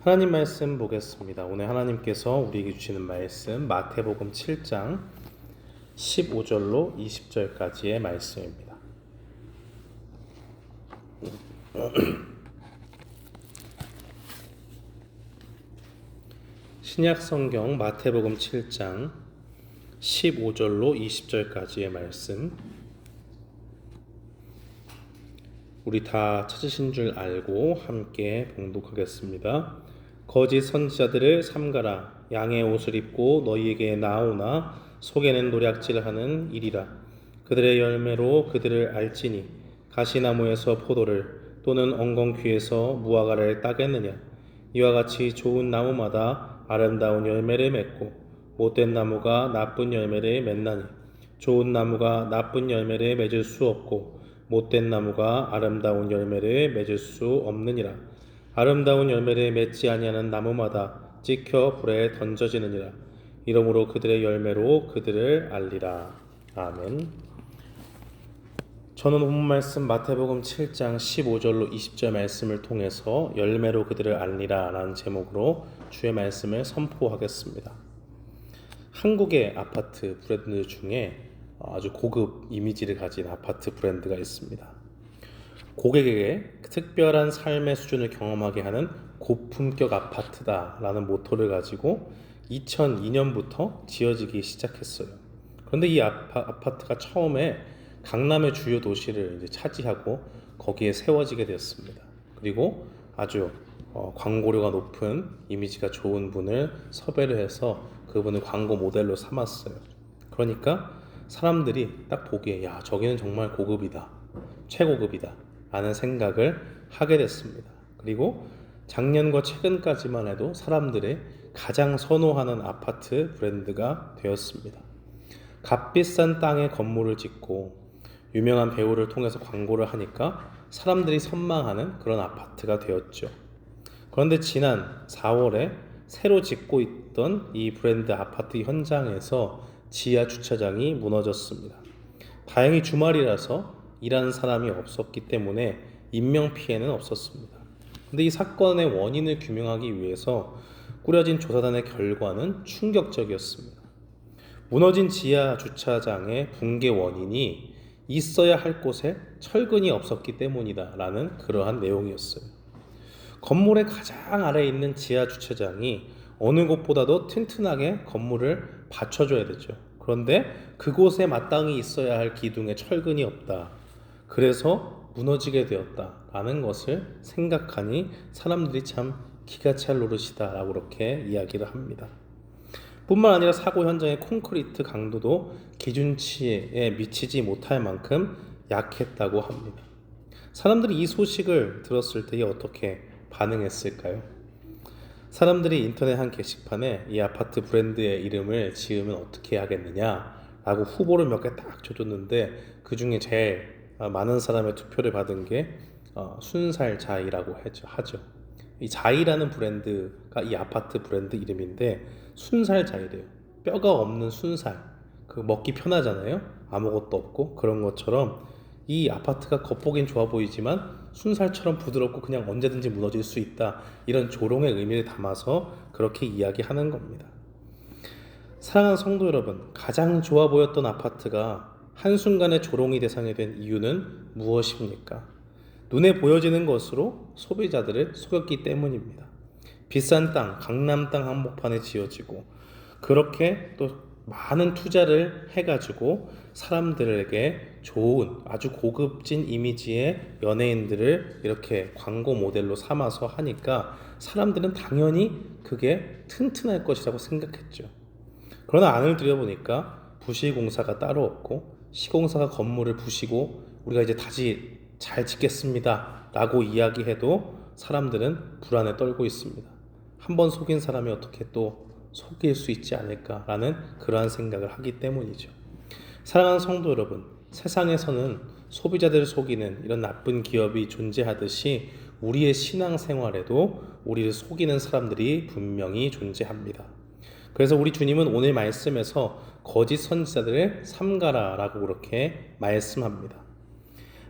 하나님 말씀 보겠습니다. 오늘 하나님께서 우리에게 주시는 말씀 마태복음 7장 15절로 20절까지의 말씀입니다. 신약성경 마태복음 7장 15절로 20절까지의 말씀, 우리 다 찾으신 줄 알고 함께 봉독하겠습니다. 거짓 선지자들을 삼가라. 양의 옷을 입고 너희에게 나오나 속에는 노략질하는 일이라. 그들의 열매로 그들을 알지니 가시나무에서 포도를 또는 엉겅퀴에서 무화과를 따겠느냐. 이와 같이 좋은 나무마다 아름다운 열매를 맺고 못된 나무가 나쁜 열매를 맺나니 좋은 나무가 나쁜 열매를 맺을 수 없고 못된 나무가 아름다운 열매를 맺을 수 없느니라. 아름다운 열매를 맺지 아니하는 나무마다 찍혀 불에 던져지느니라. 이러므로 그들의 열매로 그들을 알리라. 아멘. 저는 본문 말씀 마태복음 7장 15절로 20절 말씀을 통해서 열매로 그들을 알리라 라는 제목으로 주의 말씀을 선포하겠습니다. 한국의 아파트 브랜드 중에 아주 고급 이미지를 가진 아파트 브랜드가 있습니다. 고객에게 특별한 삶의 수준을 경험하게 하는 고품격 아파트다라는 모토를 가지고 2002년부터 지어지기 시작했어요. 그런데 이 아파트가 처음에 강남의 주요 도시를 이제 차지하고 거기에 세워지게 되었습니다. 그리고 아주 광고료가 높은 이미지가 좋은 분을 섭외를 해서 그분을 광고 모델로 삼았어요. 그러니까 사람들이 딱 보기에 야, 저기는 정말 고급이다, 최고급이다 라는 생각을 하게 됐습니다. 그리고 작년과 최근까지만 해도 사람들이 가장 선호하는 아파트 브랜드가 되었습니다. 값비싼 땅에 건물을 짓고 유명한 배우를 통해서 광고를 하니까 사람들이 선망하는 그런 아파트가 되었죠. 그런데 지난 4월에 새로 짓고 있던 이 브랜드 아파트 현장에서 지하 주차장이 무너졌습니다. 다행히 주말이라서 일하는 사람이 없었기 때문에 인명피해는 없었습니다. 근데 이 사건의 원인을 규명하기 위해서 꾸려진 조사단의 결과는 충격적이었습니다. 무너진 지하 주차장의 붕괴 원인이 있어야 할 곳에 철근이 없었기 때문이다 라는 그러한 내용이었어요. 건물의 가장 아래에 있는 지하 주차장이 어느 곳보다도 튼튼하게 건물을 받쳐줘야 되죠. 그런데 그곳에 마땅히 있어야 할 기둥에 철근이 없다. 그래서 무너지게 되었다라는 것을 생각하니 사람들이 참 기가 찰 노릇이다 라고 그렇게 이야기를 합니다. 뿐만 아니라 사고 현장의 콘크리트 강도도 기준치에 미치지 못할 만큼 약했다고 합니다. 사람들이 이 소식을 들었을 때에 어떻게 반응했을까요? 사람들이 인터넷 한 게시판에 이 아파트 브랜드의 이름을 지으면 어떻게 하겠느냐 라고 후보를 몇 개 딱 줘줬는데 그 중에 제일 많은 사람의 투표를 받은 게 순살자이라고 하죠. 이 자이라는 브랜드가 이 아파트 브랜드 이름인데 순살자이래요. 뼈가 없는 순살, 그 먹기 편하잖아요. 아무것도 없고 그런 것처럼 이 아파트가 겉보긴 좋아 보이지만 순살처럼 부드럽고 그냥 언제든지 무너질 수 있다, 이런 조롱의 의미를 담아서 그렇게 이야기하는 겁니다. 사랑하는 성도 여러분, 가장 좋아 보였던 아파트가 한순간에 조롱이 대상이 된 이유는 무엇입니까? 눈에 보여지는 것으로 소비자들을 속였기 때문입니다. 비싼 땅, 강남 땅 한복판에 지어지고 그렇게 또 많은 투자를 해가지고 사람들에게 좋은 아주 고급진 이미지의 연예인들을 이렇게 광고 모델로 삼아서 하니까 사람들은 당연히 그게 튼튼할 것이라고 생각했죠. 그러나 안을 들여보니까 부실공사가 따로 없고 시공사가 건물을 부시고 우리가 이제 다시 잘 짓겠습니다 라고 이야기해도 사람들은 불안에 떨고 있습니다. 한번 속인 사람이 어떻게 또 속일 수 있지 않을까라는 그러한 생각을 하기 때문이죠. 사랑하는 성도 여러분, 세상에서는 소비자들을 속이는 이런 나쁜 기업이 존재하듯이 우리의 신앙생활에도 우리를 속이는 사람들이 분명히 존재합니다. 그래서 우리 주님은 오늘 말씀에서 거짓 선지자들을 삼가라 라고 그렇게 말씀합니다.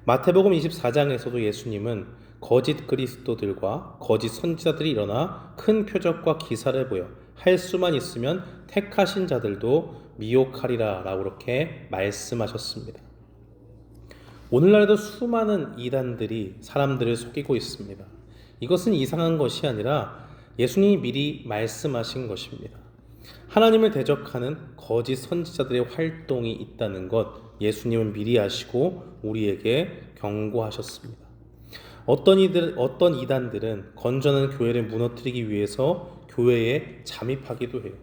마태복음 24장에서도 예수님은 거짓 그리스도들과 거짓 선지자들이 일어나 큰 표적과 기사를 보여 할 수만 있으면 택하신 자들도 미혹하리라 라고 그렇게 말씀하셨습니다. 오늘날에도 수많은 이단들이 사람들을 속이고 있습니다. 이것은 이상한 것이 아니라 예수님이 미리 말씀하신 것입니다. 하나님을 대적하는 거짓 선지자들의 활동이 있다는 것 예수님은 미리 아시고 우리에게 경고하셨습니다. 어떤 이단들은 건전한 교회를 무너뜨리기 위해서 교회에 잠입하기도 해요.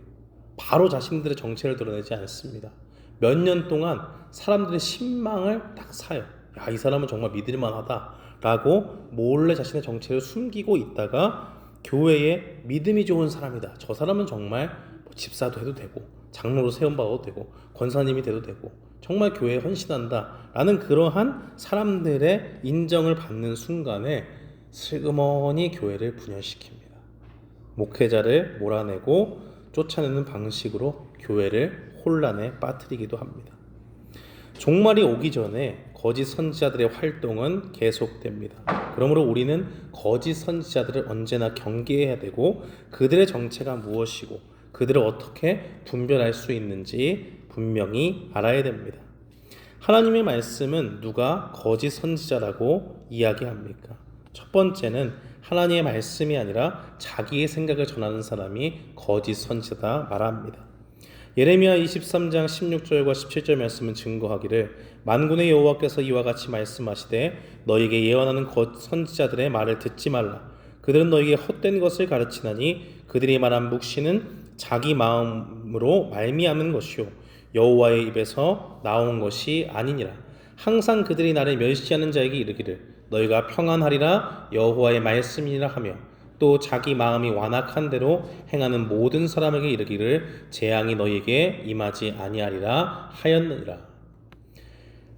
바로 자신들의 정체를 드러내지 않습니다. 몇 년 동안 사람들의 신망을 딱 사요. 야, 이 사람은 정말 믿을만하다 라고 몰래 자신의 정체를 숨기고 있다가 교회에 믿음이 좋은 사람이다, 저 사람은 정말 집사도 해도 되고 장로로 세움받아도 되고 권사님이 돼도 되고 정말 교회에 헌신한다 라는 그러한 사람들의 인정을 받는 순간에 슬그머니 교회를 분열시킵니다. 목회자를 몰아내고 쫓아내는 방식으로 교회를 혼란에 빠뜨리기도 합니다. 종말이 오기 전에 거짓 선지자들의 활동은 계속됩니다. 그러므로 우리는 거짓 선지자들을 언제나 경계해야 되고 그들의 정체가 무엇이고 그들을 어떻게 분별할 수 있는지 분명히 알아야 됩니다. 하나님의 말씀은 누가 거짓 선지자라고 이야기합니까? 첫 번째는 하나님의 말씀이 아니라 자기의 생각을 전하는 사람이 거짓 선지자다 말합니다. 예레미야 23장 16절과 17절 말씀은 증거하기를 만군의 여호와께서 이와 같이 말씀하시되 너희에게 예언하는 선지자들의 말을 듣지 말라. 그들은 너희에게 헛된 것을 가르치나니 그들이 말한 묵시는 자기 마음으로 말미암은 것이요 여호와의 입에서 나온 것이 아니니라. 항상 그들이 나를 멸시하는 자에게 이르기를 너희가 평안하리라 여호와의 말씀이라 하며 또 자기 마음이 완악한 대로 행하는 모든 사람에게 이르기를 재앙이 너희에게 임하지 아니하리라 하였느니라.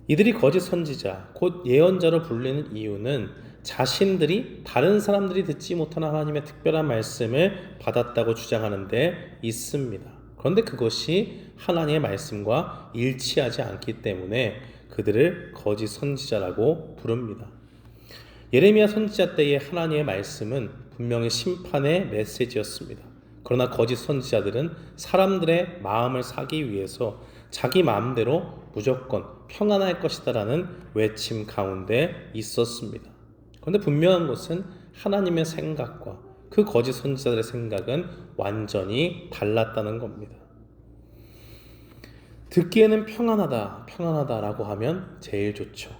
이들이 거짓 선지자 곧 예언자로 불리는 이유는 자신들이 다른 사람들이 듣지 못한 하나님의 특별한 말씀을 받았다고 주장하는 데 있습니다. 그런데 그것이 하나님의 말씀과 일치하지 않기 때문에 그들을 거짓 선지자라고 부릅니다. 예레미야 선지자 때의 하나님의 말씀은 분명히 심판의 메시지였습니다. 그러나 거짓 선지자들은 사람들의 마음을 사기 위해서 자기 마음대로 무조건 평안할 것이다라는 외침 가운데 있었습니다. 그런데 분명한 것은 하나님의 생각과 그 거짓 선지자들의 생각은 완전히 달랐다는 겁니다. 듣기에는 평안하다라고 하면 제일 좋죠.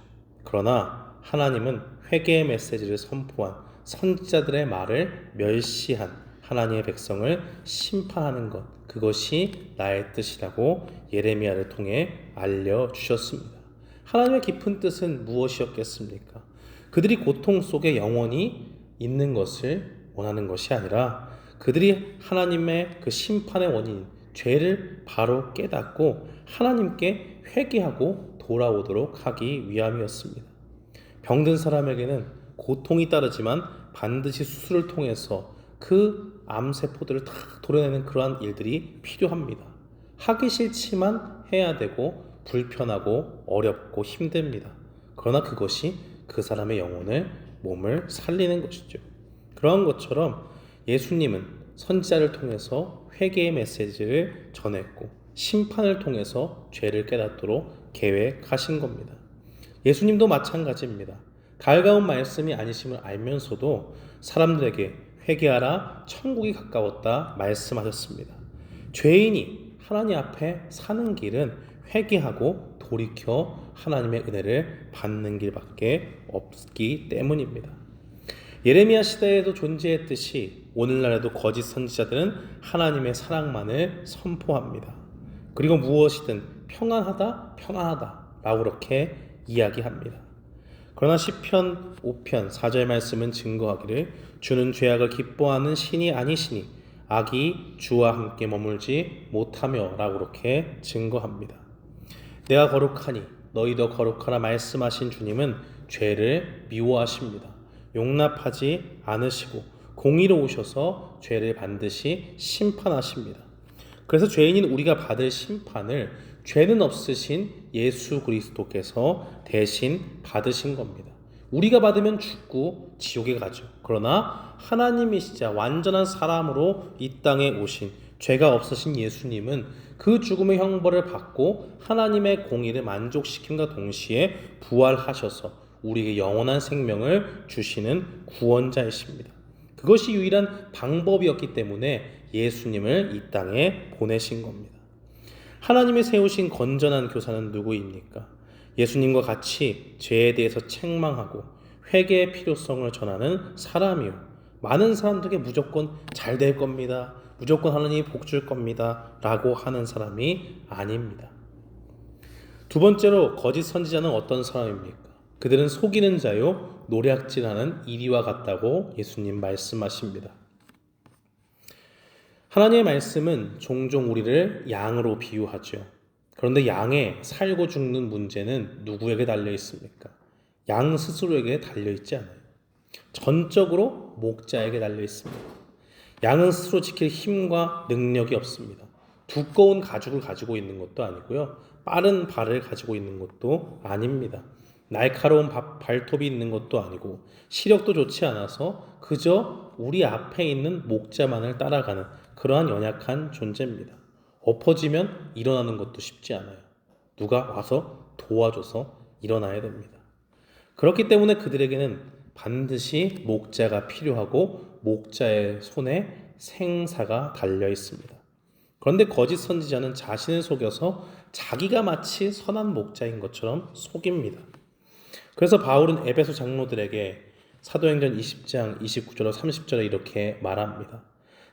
그러나 하나님은 회개의 메시지를 선포한 선지자들의 말을 멸시한 하나님의 백성을 심판하는 것, 그것이 나의 뜻이라고 예레미야를 통해 알려주셨습니다. 하나님의 깊은 뜻은 무엇이었겠습니까? 그들이 고통 속에 영원히 있는 것을 원하는 것이 아니라 그들이 하나님의 그 심판의 원인, 죄를 바로 깨닫고 하나님께 회개하고 돌아오도록 하기 위함이었습니다. 병든 사람에게는 고통이 따르지만 반드시 수술을 통해서 그 암세포들을 탁 도려내는 그러한 일들이 필요합니다. 하기 싫지만 해야 되고 불편하고 어렵고 힘듭니다. 그러나 그것이 그 사람의 영혼을, 몸을 살리는 것이죠. 그런 것처럼 예수님은 선지자를 통해서 회개의 메시지를 전했고 심판을 통해서 죄를 깨닫도록 계획하신 겁니다. 예수님도 마찬가지입니다. 달가운 말씀이 아니심을 알면서도 사람들에게 회개하라, 천국이 가까웠다 말씀하셨습니다. 죄인이 하나님 앞에 사는 길은 회개하고 돌이켜 하나님의 은혜를 받는 길밖에 없기 때문입니다. 예레미야 시대에도 존재했듯이 오늘날에도 거짓 선지자들은 하나님의 사랑만을 선포합니다. 그리고 무엇이든 평안하다 라고 그렇게 이야기합니다. 그러나 시편 5편 4절 말씀은 증거하기를 주는 죄악을 기뻐하는 신이 아니시니 악이 주와 함께 머물지 못하며 라고 그렇게 증거합니다. 내가 거룩하니 너희도 거룩하라 말씀하신 주님은 죄를 미워하십니다. 용납하지 않으시고 공의로우셔서 죄를 반드시 심판하십니다. 그래서 죄인인 우리가 받을 심판을 죄는 없으신 예수 그리스도께서 대신 받으신 겁니다. 우리가 받으면 죽고 지옥에 가죠. 그러나 하나님이시자 완전한 사람으로 이 땅에 오신 죄가 없으신 예수님은 그 죽음의 형벌을 받고 하나님의 공의를 만족시킴과 동시에 부활하셔서 우리에게 영원한 생명을 주시는 구원자이십니다. 그것이 유일한 방법이었기 때문에 예수님을 이 땅에 보내신 겁니다. 하나님이 세우신 건전한 교사는 누구입니까? 예수님과 같이 죄에 대해서 책망하고 회개의 필요성을 전하는 사람이요. 많은 사람들에게 무조건 잘 될 겁니다. 무조건 하나님이 복 줄 겁니다. 라고 하는 사람이 아닙니다. 두 번째로 거짓 선지자는 어떤 사람입니까? 그들은 속이는 자요 노략질하는 이리와 같다고 예수님 말씀하십니다. 하나님의 말씀은 종종 우리를 양으로 비유하죠. 그런데 양의 살고 죽는 문제는 누구에게 달려 있습니까? 양 스스로에게 달려 있지 않아요. 전적으로 목자에게 달려 있습니다. 양은 스스로 지킬 힘과 능력이 없습니다. 두꺼운 가죽을 가지고 있는 것도 아니고요. 빠른 발을 가지고 있는 것도 아닙니다. 날카로운 발톱이 있는 것도 아니고 시력도 좋지 않아서 그저 우리 앞에 있는 목자만을 따라가는 그러한 연약한 존재입니다. 엎어지면 일어나는 것도 쉽지 않아요. 누가 와서 도와줘서 일어나야 됩니다. 그렇기 때문에 그들에게는 반드시 목자가 필요하고 목자의 손에 생사가 달려 있습니다. 그런데 거짓 선지자는 자신을 속여서 자기가 마치 선한 목자인 것처럼 속입니다. 그래서 바울은 에베소 장로들에게 사도행전 20장 29절 30절에 이렇게 말합니다.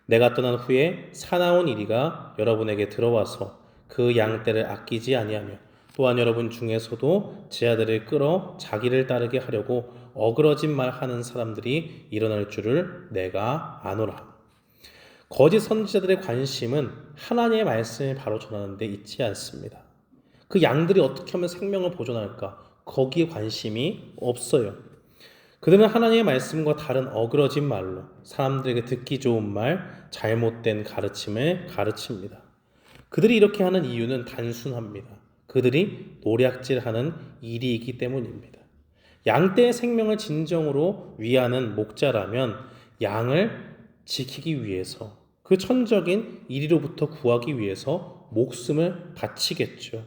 내가 떠난 후에 사나운 이리가 여러분에게 들어와서 그 양떼를 아끼지 아니하며 또한 여러분 중에서도 제 아들을 끌어 자기를 따르게 하려고 어그러진 말 하는 사람들이 일어날 줄을 내가 아노라. 거짓 선지자들의 관심은 하나님의 말씀을 바로 전하는 데 있지 않습니다. 그 양들이 어떻게 하면 생명을 보존할까? 거기에 관심이 없어요. 그들은 하나님의 말씀과 다른 어그러진 말로 사람들에게 듣기 좋은 말, 잘못된 가르침을 가르칩니다. 그들이 이렇게 하는 이유는 단순합니다. 그들이 노략질하는 일이기 때문입니다. 양떼의 생명을 진정으로 위하는 목자라면 양을 지키기 위해서 그 천적인 이리로부터 구하기 위해서 목숨을 바치겠죠.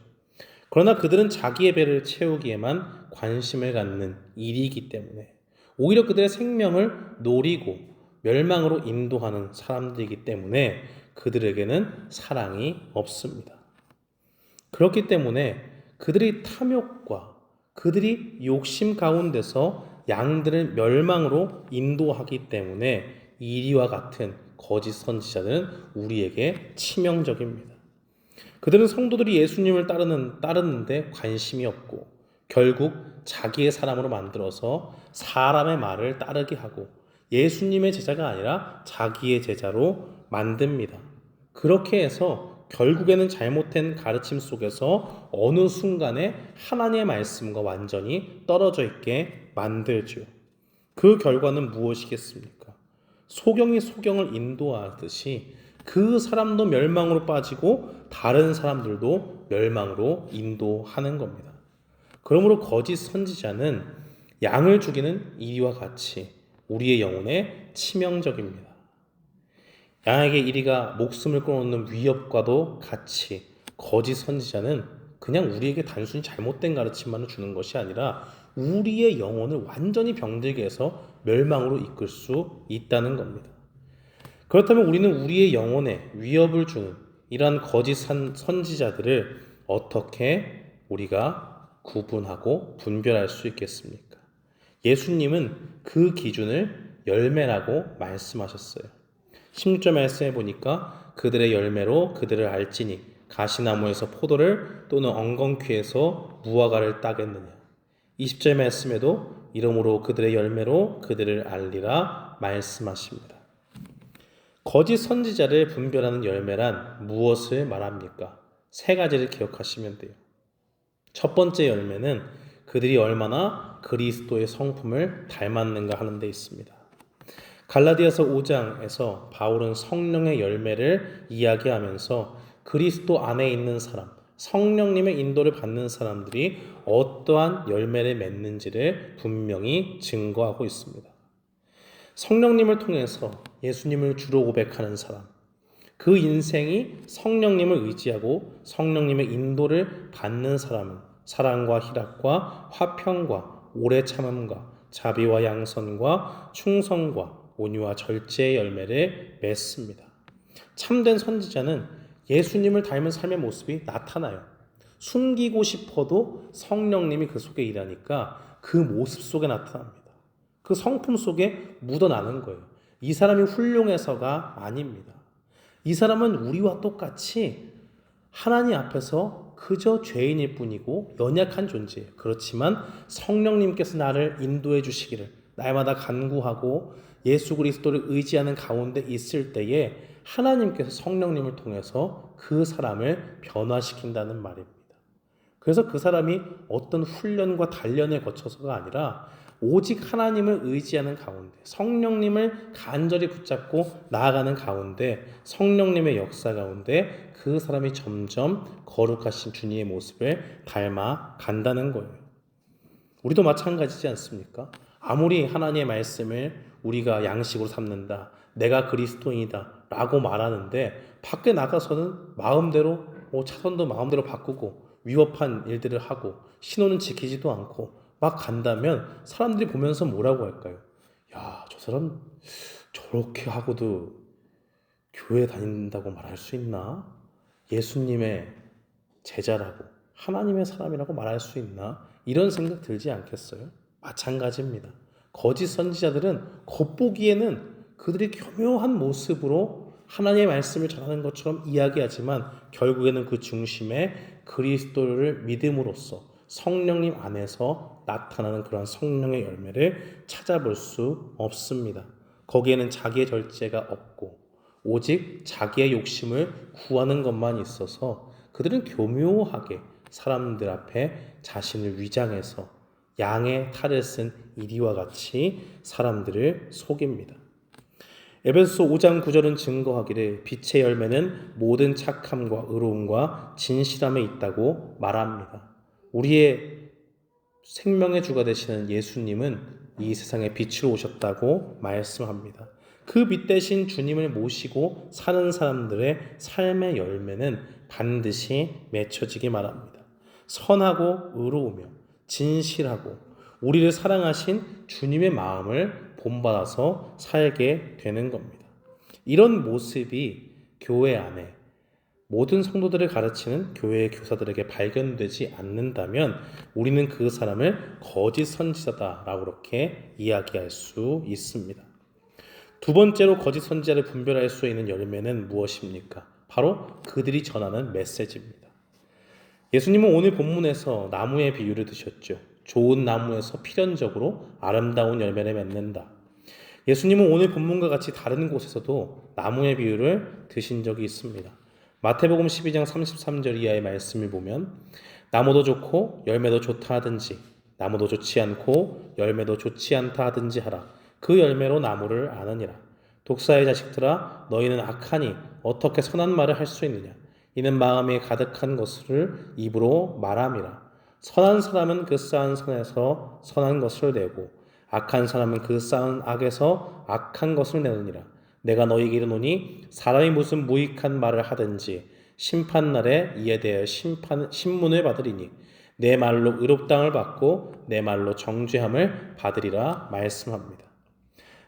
그러나 그들은 자기의 배를 채우기에만 관심을 갖는 일이기 때문에 오히려 그들의 생명을 노리고 멸망으로 인도하는 사람들이기 때문에 그들에게는 사랑이 없습니다. 그렇기 때문에 그들의 탐욕과 그들이 욕심 가운데서 양들을 멸망으로 인도하기 때문에 이리와 같은 거짓 선지자들은 우리에게 치명적입니다. 그들은 성도들이 예수님을 따르는데 관심이 없고 결국 자기의 사람으로 만들어서 사람의 말을 따르게 하고 예수님의 제자가 아니라 자기의 제자로 만듭니다. 그렇게 해서 결국에는 잘못된 가르침 속에서 어느 순간에 하나님의 말씀과 완전히 떨어져 있게 만들죠. 그 결과는 무엇이겠습니까? 소경이 소경을 인도하듯이 그 사람도 멸망으로 빠지고 다른 사람들도 멸망으로 인도하는 겁니다. 그러므로 거짓 선지자는 양을 죽이는 이리와 같이 우리의 영혼에 치명적입니다. 양에게 이리가 목숨을 끊어놓는 위협과도 같이 거짓 선지자는 그냥 우리에게 단순히 잘못된 가르침만을 주는 것이 아니라 우리의 영혼을 완전히 병들게 해서 멸망으로 이끌 수 있다는 겁니다. 그렇다면 우리는 우리의 영혼에 위협을 주는 이러한 거짓 선지자들을 어떻게 우리가 구분하고 분별할 수 있겠습니까? 예수님은 그 기준을 열매라고 말씀하셨어요. 16절 말씀해 보니까 그들의 열매로 그들을 알지니 가시나무에서 포도를 또는 엉겅퀴에서 무화과를 따겠느냐. 20절 말씀에도 이러므로 그들의 열매로 그들을 알리라 말씀하십니다. 거짓 선지자를 분별하는 열매란 무엇을 말합니까? 세 가지를 기억하시면 돼요. 첫 번째 열매는 그들이 얼마나 그리스도의 성품을 닮았는가 하는 데 있습니다. 갈라디아서 5장에서 바울은 성령의 열매를 이야기하면서 그리스도 안에 있는 사람, 성령님의 인도를 받는 사람들이 어떠한 열매를 맺는지를 분명히 증거하고 있습니다. 성령님을 통해서 예수님을 주로 고백하는 사람, 그 인생이 성령님을 의지하고 성령님의 인도를 받는 사람은 사랑과 희락과 화평과 오래 참음과 자비와 양선과 충성과 온유와 절제의 열매를 맺습니다. 참된 선지자는 예수님을 닮은 삶의 모습이 나타나요. 숨기고 싶어도 성령님이 그 속에 일하니까 그 모습 속에 나타납니다. 그 성품 속에 묻어나는 거예요. 이 사람이 훌륭해서가 아닙니다. 이 사람은 우리와 똑같이 하나님 앞에서 그저 죄인일 뿐이고 연약한 존재예요. 그렇지만 성령님께서 나를 인도해 주시기를 날마다 간구하고 예수 그리스도를 의지하는 가운데 있을 때에 하나님께서 성령님을 통해서 그 사람을 변화시킨다는 말입니다. 그래서 그 사람이 어떤 훈련과 단련에 거쳐서가 아니라 오직 하나님을 의지하는 가운데 성령님을 간절히 붙잡고 나아가는 가운데 성령님의 역사 가운데 그 사람이 점점 거룩하신 주님의 모습을 닮아 간다는 거예요. 우리도 마찬가지지 않습니까? 아무리 하나님의 말씀을 우리가 양식으로 삼는다, 내가 그리스도인이다 라고 말하는데 밖에 나가서는 마음대로 차선도 마음대로 바꾸고 위협한 일들을 하고 신호는 지키지도 않고 막 간다면 사람들이 보면서 뭐라고 할까요? 야, 저 사람 저렇게 하고도 교회 다닌다고 말할 수 있나? 예수님의 제자라고 하나님의 사람이라고 말할 수 있나? 이런 생각 들지 않겠어요? 마찬가지입니다. 거짓 선지자들은 겉보기에는 그들이 교묘한 모습으로 하나님의 말씀을 전하는 것처럼 이야기하지만 결국에는 그 중심에 그리스도를 믿음으로써 성령님 안에서 나타나는 그런 성령의 열매를 찾아볼 수 없습니다. 거기에는 자기의 절제가 없고 오직 자기의 욕심을 구하는 것만 있어서 그들은 교묘하게 사람들 앞에 자신을 위장해서 양의 탈을 쓴 이리와 같이 사람들을 속입니다. 에베소서 5장 9절은 증거하기를 빛의 열매는 모든 착함과 의로움과 진실함에 있다고 말합니다. 우리의 생명의 주가 되시는 예수님은 이 세상에 빛으로 오셨다고 말씀합니다. 그 빛 대신 주님을 모시고 사는 사람들의 삶의 열매는 반드시 맺혀지기 바랍니다. 선하고 의로우며 진실하고 우리를 사랑하신 주님의 마음을 본받아서 살게 되는 겁니다. 이런 모습이 교회 안에 모든 성도들을 가르치는 교회의 교사들에게 발견되지 않는다면 우리는 그 사람을 거짓 선지자다라고 그렇게 이야기할 수 있습니다. 두 번째로 거짓 선지자를 분별할 수 있는 열매는 무엇입니까? 바로 그들이 전하는 메시지입니다. 예수님은 오늘 본문에서 나무의 비유를 드셨죠. 좋은 나무에서 필연적으로 아름다운 열매를 맺는다. 예수님은 오늘 본문과 같이 다른 곳에서도 나무의 비유를 드신 적이 있습니다. 마태복음 12장 33절 이하의 말씀을 보면 나무도 좋고 열매도 좋다 하든지 나무도 좋지 않고 열매도 좋지 않다 하든지 하라. 그 열매로 나무를 아느니라. 독사의 자식들아 너희는 악하니 어떻게 선한 말을 할 수 있느냐. 이는 마음에 가득한 것을 입으로 말함이라. 선한 사람은 그 쌓은 선에서 선한 것을 내고 악한 사람은 그 쌓은 악에서 악한 것을 내느니라. 내가 너희에게 이르노니 사람이 무슨 무익한 말을 하든지 심판날에 이에 대하여 신문을 받으리니 내 말로 의롭다함을 받고 내 말로 정죄함을 받으리라 말씀합니다.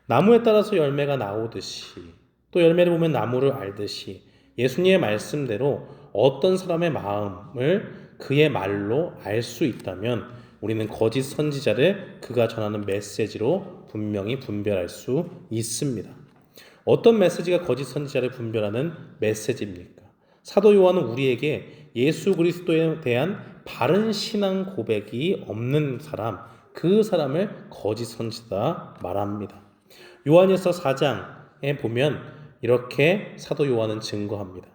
나무에 따라서 열매가 나오듯이 또 열매를 보면 나무를 알듯이 예수님의 말씀대로 어떤 사람의 마음을 그의 말로 알 수 있다면 우리는 거짓 선지자를 그가 전하는 메시지로 분명히 분별할 수 있습니다. 어떤 메시지가 거짓 선지자를 분별하는 메시지입니까? 사도 요한은 우리에게 예수 그리스도에 대한 바른 신앙 고백이 없는 사람, 그 사람을 거짓 선지자다 말합니다. 요한일서 4장에 보면 이렇게 사도 요한은 증거합니다.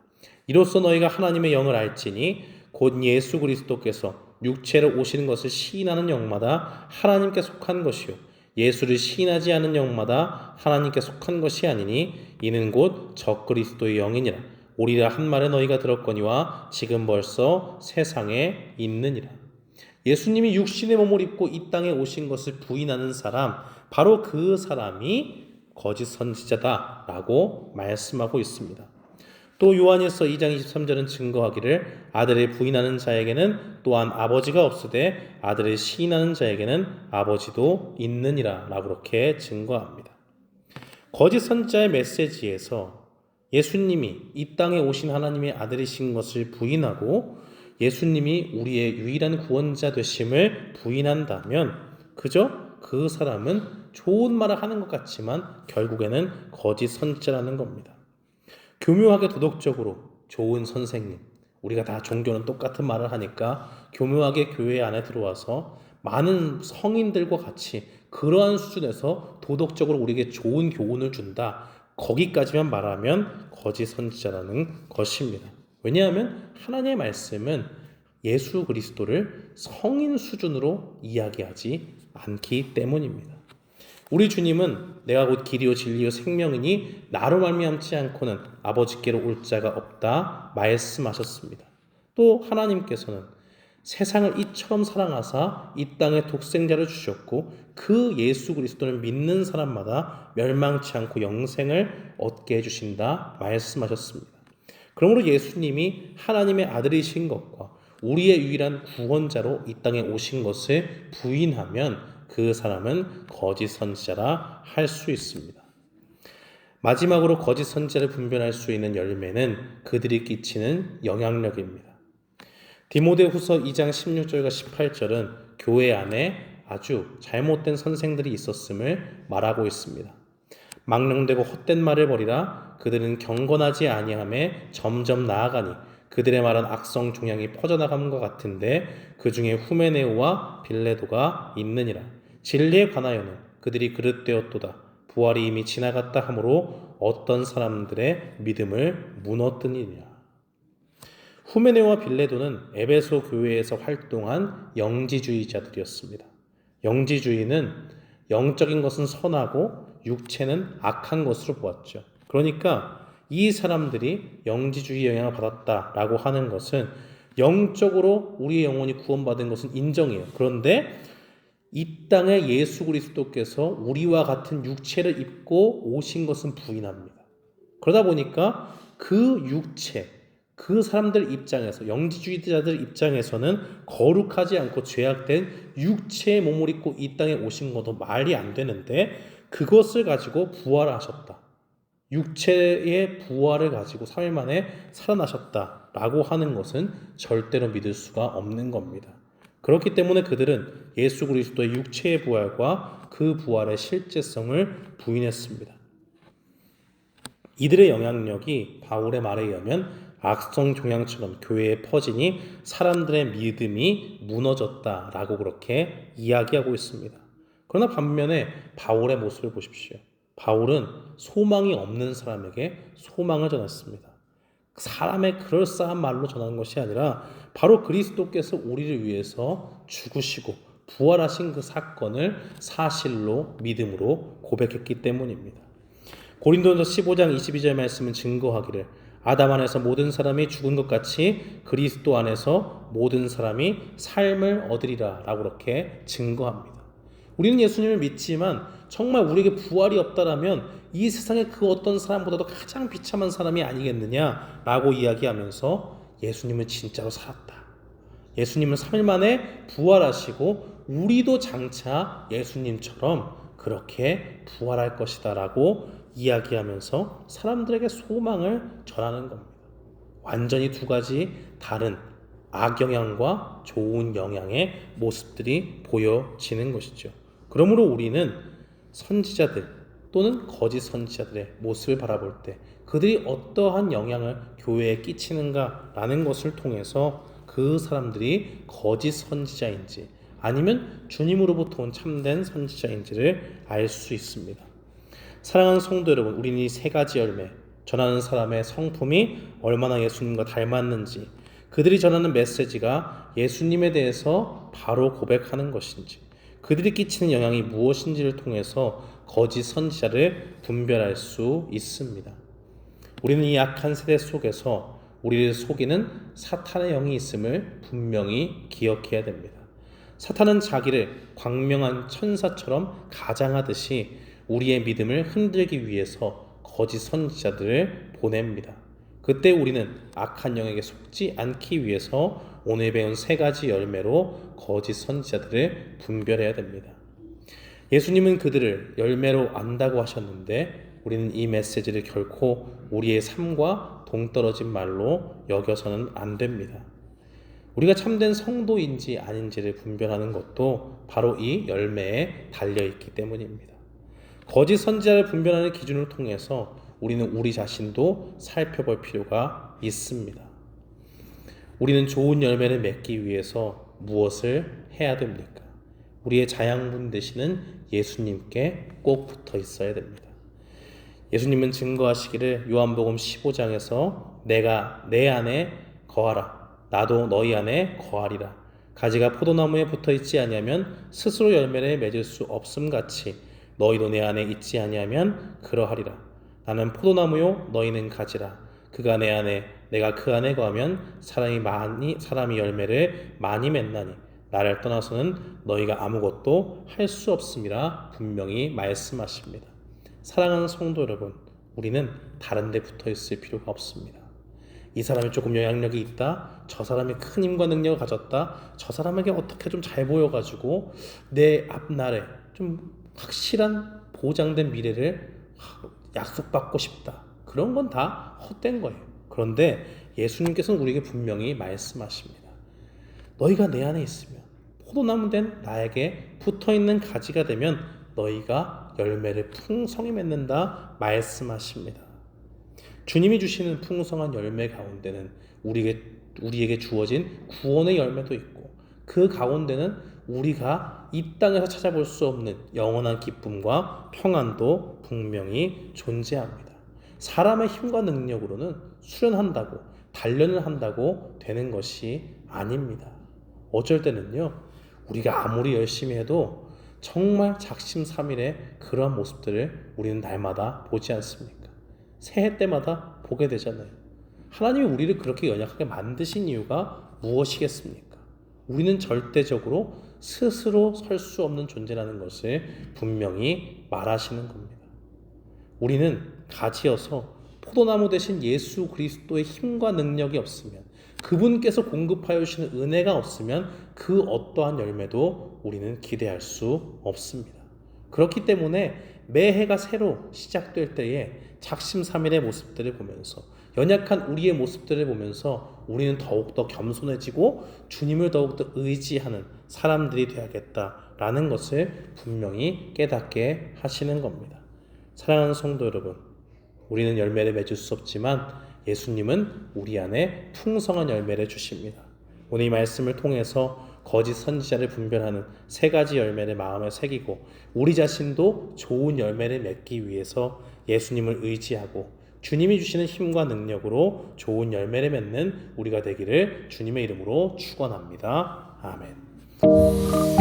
이로써 너희가 하나님의 영을 알지니 곧 예수 그리스도께서 육체로 오시는 것을 시인하는 영마다 하나님께 속한 것이요 예수를 시인하지 않은 영마다 하나님께 속한 것이 아니니 이는 곧 적그리스도의 영이니라. 오리라 한 말에 너희가 들었거니와 지금 벌써 세상에 있느니라. 예수님이 육신의 몸을 입고 이 땅에 오신 것을 부인하는 사람, 바로 그 사람이 거짓 선지자다라고 말씀하고 있습니다. 또 요한일서 2장 23절은 증거하기를 아들을 부인하는 자에게는 또한 아버지가 없으되 아들을 시인하는 자에게는 아버지도 있느니라 라고 그렇게 증거합니다. 거짓 선지자의 메시지에서 예수님이 이 땅에 오신 하나님의 아들이신 것을 부인하고 예수님이 우리의 유일한 구원자 되심을 부인한다면 그저 그 사람은 좋은 말을 하는 것 같지만 결국에는 거짓 선지자라는 겁니다. 교묘하게 도덕적으로 좋은 선생님, 우리가 다 종교는 똑같은 말을 하니까 교묘하게 교회 안에 들어와서 많은 성인들과 같이 그러한 수준에서 도덕적으로 우리에게 좋은 교훈을 준다, 거기까지만 말하면 거짓 선지자라는 것입니다. 왜냐하면 하나님의 말씀은 예수 그리스도를 성인 수준으로 이야기하지 않기 때문입니다. 우리 주님은 내가 곧 길이요 진리요 생명이니 나로 말미암지 않고는 아버지께로 올 자가 없다 말씀하셨습니다. 또 하나님께서는 세상을 이처럼 사랑하사 이 땅에 독생자를 주셨고 그 예수 그리스도를 믿는 사람마다 멸망치 않고 영생을 얻게 해주신다 말씀하셨습니다. 그러므로 예수님이 하나님의 아들이신 것과 우리의 유일한 구원자로 이 땅에 오신 것을 부인하면 그 사람은 거짓 선지자라 할 수 있습니다. 마지막으로 거짓 선지자를 분별할 수 있는 열매는 그들이 끼치는 영향력입니다. 디모데후서 2장 16절과 18절은 교회 안에 아주 잘못된 선생들이 있었음을 말하고 있습니다. 망령되고 헛된 말을 버리라. 그들은 경건하지 아니함에 점점 나아가니 그들의 말은 악성 종양이 퍼져나감과 같은데 그 중에 후메네오와 빌레도가 있느니라. 진리에 관하여는 그들이 그릇되었도다. 부활이 이미 지나갔다 하므로 어떤 사람들의 믿음을 무너뜨리냐. 후메네오와 빌레도는 에베소 교회에서 활동한 영지주의자들이었습니다. 영지주의는 영적인 것은 선하고 육체는 악한 것으로 보았죠. 그러니까 이 사람들이 영지주의 영향을 받았다라고 하는 것은 영적으로 우리의 영혼이 구원받은 것은 인정해요. 그런데 이 땅에 예수 그리스도께서 우리와 같은 육체를 입고 오신 것은 부인합니다. 그러다 보니까 그 육체, 그 사람들 입장에서, 영지주의자들 입장에서는 거룩하지 않고 죄악된 육체의 몸을 입고 이 땅에 오신 것도 말이 안 되는데 그것을 가지고 부활하셨다. 육체의 부활을 가지고 3일 만에 살아나셨다라고 하는 것은 절대로 믿을 수가 없는 겁니다. 그렇기 때문에 그들은 예수 그리스도의 육체의 부활과 그 부활의 실제성을 부인했습니다. 이들의 영향력이 바울의 말에 의하면 악성 종양처럼 교회에 퍼지니 사람들의 믿음이 무너졌다라고 그렇게 이야기하고 있습니다. 그러나 반면에 바울의 모습을 보십시오. 바울은 소망이 없는 사람에게 소망을 전했습니다. 사람의 그럴싸한 말로 전하는 것이 아니라 바로 그리스도께서 우리를 위해서 죽으시고 부활하신 그 사건을 사실로 믿음으로 고백했기 때문입니다. 고린도전서 15장 22절 말씀은 증거하기를 아담 안에서 모든 사람이 죽은 것 같이 그리스도 안에서 모든 사람이 삶을 얻으리라 라고 그렇게 증거합니다. 우리는 예수님을 믿지만 정말 우리에게 부활이 없다라면 이 세상의 그 어떤 사람보다도 가장 비참한 사람이 아니겠느냐라고 이야기하면서 예수님은 진짜로 살았다. 예수님은 3일 만에 부활하시고 우리도 장차 예수님처럼 그렇게 부활할 것이다 라고 이야기하면서 사람들에게 소망을 전하는 겁니다. 완전히 두 가지 다른 악영향과 좋은 영향의 모습들이 보여지는 것이죠. 그러므로 우리는 선지자들 또는 거짓 선지자들의 모습을 바라볼 때 그들이 어떠한 영향을 교회에 끼치는가라는 것을 통해서 그 사람들이 거짓 선지자인지 아니면 주님으로부터 온 참된 선지자인지를 알 수 있습니다. 사랑하는 성도 여러분, 우리는 이 세 가지 열매, 전하는 사람의 성품이 얼마나 예수님과 닮았는지, 그들이 전하는 메시지가 예수님에 대해서 바로 고백하는 것인지, 그들이 끼치는 영향이 무엇인지를 통해서 거짓 선지자를 분별할 수 있습니다. 우리는 이 악한 세대 속에서 우리를 속이는 사탄의 영이 있음을 분명히 기억해야 됩니다. 사탄은 자기를 광명한 천사처럼 가장하듯이 우리의 믿음을 흔들기 위해서 거짓 선지자들을 보냅니다. 그때 우리는 악한 영에게 속지 않기 위해서 오늘 배운 세 가지 열매로 거짓 선지자들을 분별해야 됩니다. 예수님은 그들을 열매로 안다고 하셨는데 우리는 이 메시지를 결코 우리의 삶과 동떨어진 말로 여겨서는 안 됩니다. 우리가 참된 성도인지 아닌지를 분별하는 것도 바로 이 열매에 달려있기 때문입니다. 거짓 선지자를 분별하는 기준을 통해서 우리는 우리 자신도 살펴볼 필요가 있습니다. 우리는 좋은 열매를 맺기 위해서 무엇을 해야 됩니까? 우리의 자양분 되시는 예수님께 꼭 붙어 있어야 됩니다. 예수님은 증거하시기를 요한복음 15장에서 내가 내 안에 거하라 나도 너희 안에 거하리라. 가지가 포도나무에 붙어 있지 아니하면 스스로 열매를 맺을 수 없음 같이 너희도 내 안에 있지 아니하면 그러하리라. 나는 포도나무요 너희는 가지라. 그가 내 안에 내가 그 안에 거하면 사람이 열매를 많이 맺나니 나를 떠나서는 너희가 아무것도 할 수 없음이라 분명히 말씀하십니다. 사랑하는 성도 여러분, 우리는 다른 데 붙어 있을 필요가 없습니다. 이 사람이 조금 영향력이 있다, 저 사람이 큰 힘과 능력을 가졌다, 저 사람에게 어떻게 좀 잘 보여가지고 내 앞날에 좀 확실한 보장된 미래를 약속받고 싶다. 그런 건 다 헛된 거예요. 그런데 예수님께서는 우리에게 분명히 말씀하십니다. 너희가 내 안에 있으면 포도나무 된 나에게 붙어있는 가지가 되면 너희가 열매를 풍성히 맺는다 말씀하십니다. 주님이 주시는 풍성한 열매 가운데는 우리에게 주어진 구원의 열매도 있고 그 가운데는 우리가 이 땅에서 찾아볼 수 없는 영원한 기쁨과 평안도 분명히 존재합니다. 사람의 힘과 능력으로는 수련한다고 단련을 한다고 되는 것이 아닙니다. 어쩔 때는요 우리가 아무리 열심히 해도 정말 작심삼일의 그런 모습들을 우리는 날마다 보지 않습니까? 새해 때마다 보게 되잖아요. 하나님이 우리를 그렇게 연약하게 만드신 이유가 무엇이겠습니까? 우리는 절대적으로 스스로 설 수 없는 존재라는 것을 분명히 말하시는 겁니다. 우리는 가지여서 포도나무 대신 예수 그리스도의 힘과 능력이 없으면, 그분께서 공급하여 주시는 은혜가 없으면 그 어떠한 열매도 우리는 기대할 수 없습니다. 그렇기 때문에 매해가 새로 시작될 때에 작심삼일의 모습들을 보면서, 연약한 우리의 모습들을 보면서 우리는 더욱더 겸손해지고 주님을 더욱더 의지하는 사람들이 되어야겠다라는 것을 분명히 깨닫게 하시는 겁니다. 사랑하는 성도 여러분, 우리는 열매를 맺을 수 없지만 예수님은 우리 안에 풍성한 열매를 주십니다. 오늘 이 말씀을 통해서 거짓 선지자를 분별하는 세 가지 열매를 마음에 새기고 우리 자신도 좋은 열매를 맺기 위해서 예수님을 의지하고 주님이 주시는 힘과 능력으로 좋은 열매를 맺는 우리가 되기를 주님의 이름으로 축원합니다. 아멘.